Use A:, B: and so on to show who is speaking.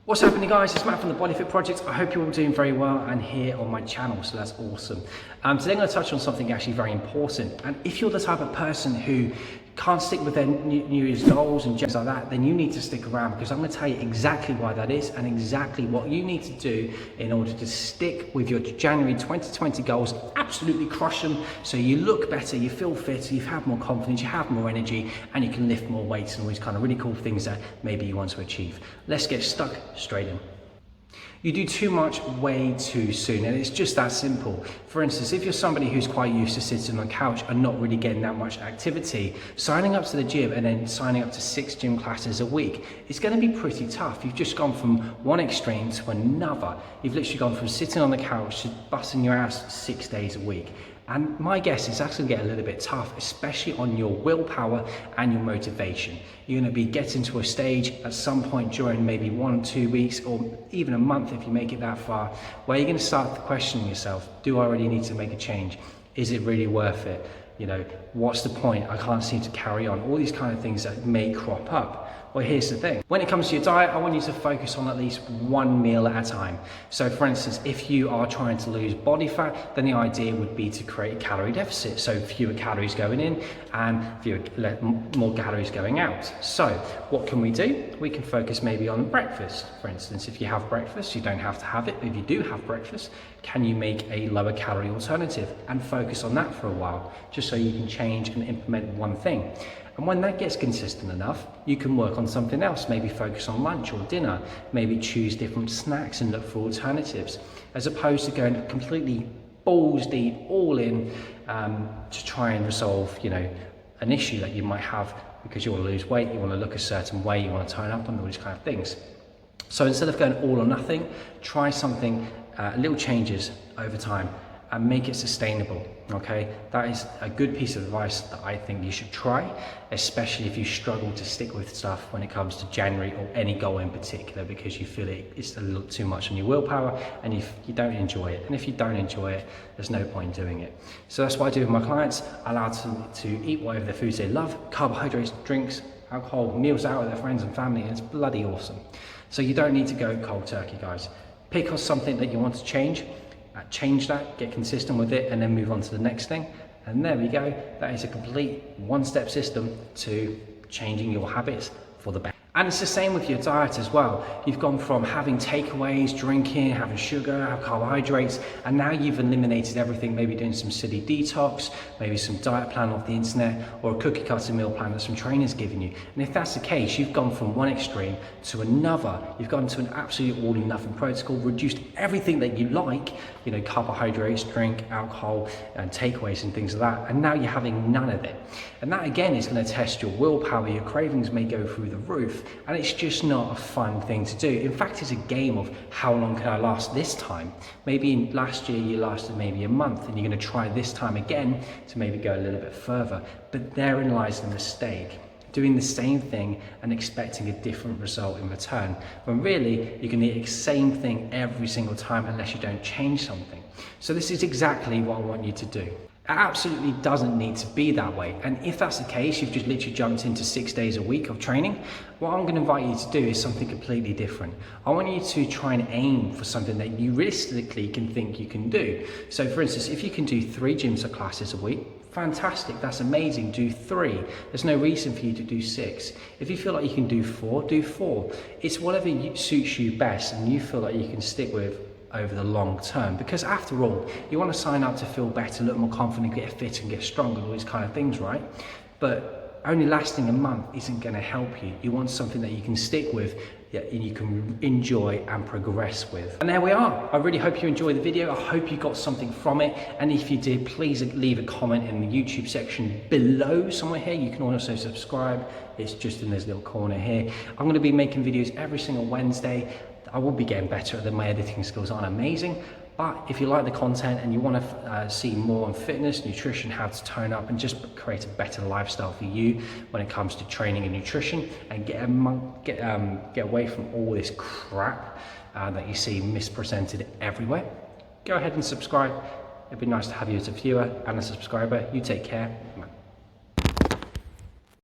A: What's happening, guys? It's Matt from the Body Fit Project. I hope you're all doing very well and here on my channel, so that's awesome. Today I'm going to touch on something actually very important, and if you're the type of person who can't stick with their New Year's goals and things like that, then you need to stick around, because I'm going to tell you exactly why that is and exactly what you need to do in order to stick with your January 2020 goals, absolutely crush them so you look better, you feel fitter, you have more confidence, you have more energy, and you can lift more weights and all these kind of really cool things that maybe you want to achieve. Let's get stuck straight in. You do too much way too soon, and it's just that simple. For instance, if you're somebody who's quite used to sitting on the couch and not really getting that much activity, signing up to the gym and then signing up to 6 gym classes a week, it's going to be pretty tough. You've just gone from one extreme to another. You've literally gone from sitting on the couch to busting your ass 6 days a week. And my guess is that's going to get a little bit tough, especially on your willpower and your motivation. You're going to be getting to a stage at some point during maybe 1 or 2 weeks, or even a month if you make it that far, where you're going to start questioning yourself. Do I really need to make a change? Is it really worth it? You know, what's the point? I can't seem to carry on. All these kind of things that may crop up. Well, here's the thing. When it comes to your diet, I want you to focus on at least one meal at a time. So for instance, if you are trying to lose body fat, then the idea would be to create a calorie deficit. So fewer calories going in and more calories going out. So what can we do? We can focus maybe on breakfast. For instance, if you have breakfast, you don't have to have it. But if you do have breakfast, can you make a lower calorie alternative and focus on that for a while, just so you can change and implement one thing. And when that gets consistent enough, you can work on something else, maybe focus on lunch or dinner, maybe choose different snacks and look for alternatives, as opposed to going completely balls deep, all in, to try and resolve, an issue that you might have because you want to lose weight, you want to look a certain way, you want to tone up, and all these kind of things. So instead of going all or nothing, try something, little changes over time, and make it sustainable. Okay, that is a good piece of advice that I think you should try, especially if you struggle to stick with stuff when it comes to January or any goal in particular, because you feel it's a little too much on your willpower and you don't enjoy it. And if you don't enjoy it, there's no point in doing it. So that's what I do with my clients. I allow them to eat whatever the foods they love, carbohydrates, drinks, alcohol, meals out with their friends and family, and it's bloody awesome. So you don't need to go cold turkey, guys. Pick on something that you want to change that, get consistent with it, and then move on to the next thing. And there we go. That is a complete one-step system to changing your habits for the better. And it's the same with your diet as well. You've gone from having takeaways, drinking, having sugar, have carbohydrates, and now you've eliminated everything, maybe doing some silly detox, maybe some diet plan off the internet, or a cookie cutter meal plan that some trainers giving you. And if that's the case, you've gone from one extreme to another. You've gone to an absolute all or nothing protocol, reduced everything that you like, carbohydrates, drink, alcohol, and takeaways and things like that. And now you're having none of it. And that again is going to test your willpower. Your cravings may go through the roof. And it's just not a fun thing to do. In fact, it's a game of how long can I last this time? Maybe last year you lasted maybe a month, and you're going to try this time again to maybe go a little bit further. But therein lies the mistake. Doing the same thing and expecting a different result in return, when really you can do the same thing every single time unless you don't change something. So this is exactly what I want you to do. It absolutely doesn't need to be that way. And if that's the case, you've just literally jumped into 6 days a week of training, what I'm going to invite you to do is something completely different. I want you to try and aim for something that you realistically can think you can do. So for instance, if you can do 3 gyms or classes a week, fantastic, that's amazing, do 3. There's no reason for you to do 6. If you feel like you can do 4, do 4. It's whatever suits you best and you feel like you can stick with over the long term, because after all, you want to sign up to feel better, look more confident, get fit and get stronger, all these kind of things, right? But only lasting a month isn't going to help you. You want something that you can stick with, and you can enjoy and progress with. And there we are. I really hope you enjoyed the video. I hope you got something from it. And if you did, please leave a comment in the YouTube section below somewhere here. You can also subscribe. It's just in this little corner here. I'm going to be making videos every single Wednesday. I will be getting better at them. My editing skills aren't amazing. But if you like the content and you want to see more on fitness, nutrition, how to tone up and just create a better lifestyle for you when it comes to training and nutrition, and get away from all this crap that you see mispresented everywhere, go ahead and subscribe. It'd be nice to have you as a viewer and a subscriber. You take care.